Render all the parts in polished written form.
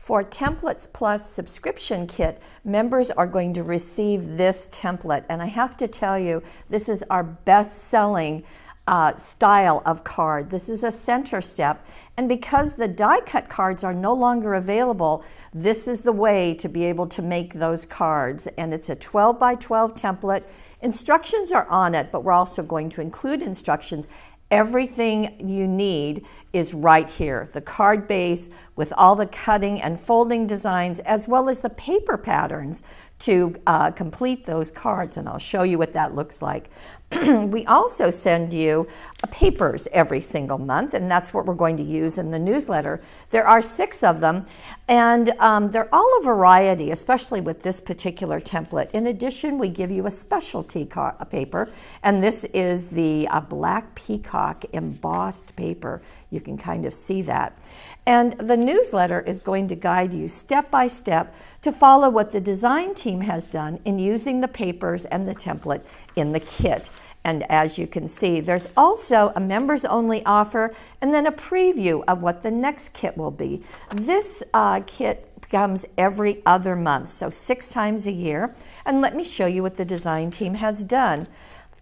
For Templates Plus subscription kit, members are going to receive this template. And I have to tell you, this is our best-selling style of card. This is a center step. And because the die-cut cards are no longer available, this is the way to be able to make those cards. And it's a 12 by 12 template. Instructions are on it, but we're also going to include instructions. Everything you need is right here. The card base with all the cutting and folding designs, as well as the paper patterns to complete those cards, and I'll show you what that looks like. We also send you papers every single month, and that's what we're going to use in the newsletter. There are 6 of them, and they're all a variety, especially with this particular template. In addition, we give you a specialty paper, and this is the black peacock embossed paper. You can kind of see that. And the newsletter is going to guide you step by step to follow what the design team has done in using the papers and the template in the kit. And as you can see, there's also a members only offer and then a preview of what the next kit will be. This kit comes every other month, so 6 times a year. And let me show you what the design team has done.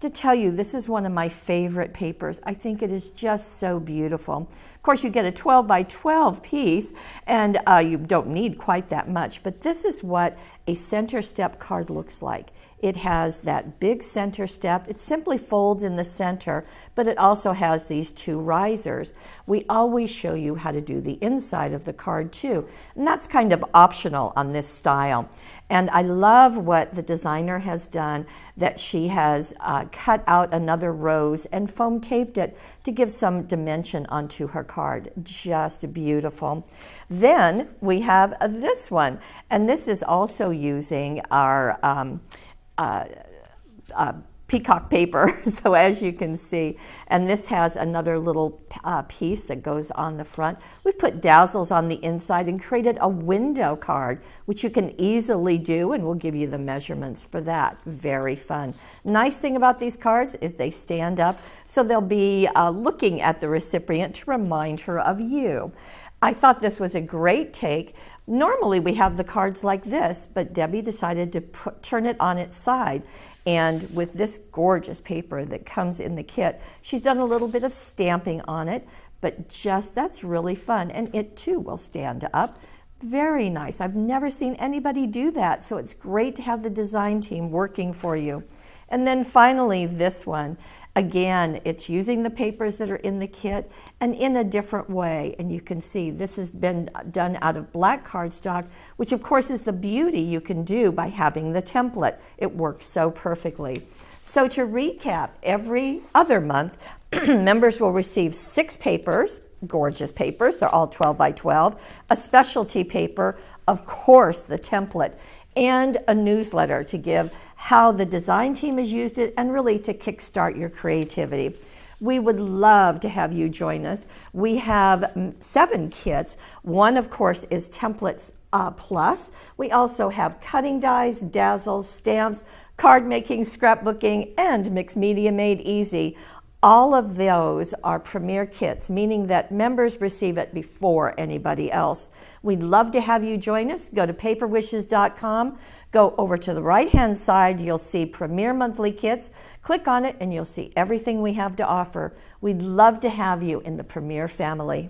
To tell you, this is one of my favorite papers. I think it is just so beautiful. Of course, you get a 12 by 12 piece, and you don't need quite that much, but this is what a center step card looks like. It has that big center step. It simply folds in the center, but it also has these 2 risers. We always show you how to do the inside of the card too, and that's kind of optional on this style. And I love what the designer has done, that she has cut out another rose and foam taped it to give some dimension onto her card. Just beautiful. Then we have this one, and this is also using our peacock paper, so as you can see, and this has another little piece that goes on the front. We put dazzles on the inside and created a window card, which you can easily do, and we'll give you the measurements for that. Very fun. Nice thing about these cards is they stand up, so they'll be looking at the recipient to remind her of you. I thought this was a great take. Normally we have the cards like this, but Debbie decided to turn it on its side. And with this gorgeous paper that comes in the kit, she's done a little bit of stamping on it, but that's really fun. And it too will stand up. Very nice. I've never seen anybody do that, so it's great to have the design team working for you. And then finally, this one. Again, it's using the papers that are in the kit and in a different way. And you can see this has been done out of black cardstock, which of course is the beauty you can do by having the template. It works so perfectly. So to recap, every other month, members will receive 6 papers, gorgeous papers. They're all 12 by 12, a specialty paper, of course, the template, and a newsletter to give how the design team has used it and really to kickstart your creativity. We would love to have you join us. We have 7 kits. One, of course, is Templates Plus. We also have cutting dies, dazzles, stamps, card making, scrapbooking, and mixed media made easy. All of those are premier kits, meaning that members receive it before anybody else. We'd love to have you join us. Go to paperwishes.com. Go over to the right-hand side, you'll see Premier Monthly Kits. Click on it and you'll see everything we have to offer. We'd love to have you in the Premier family.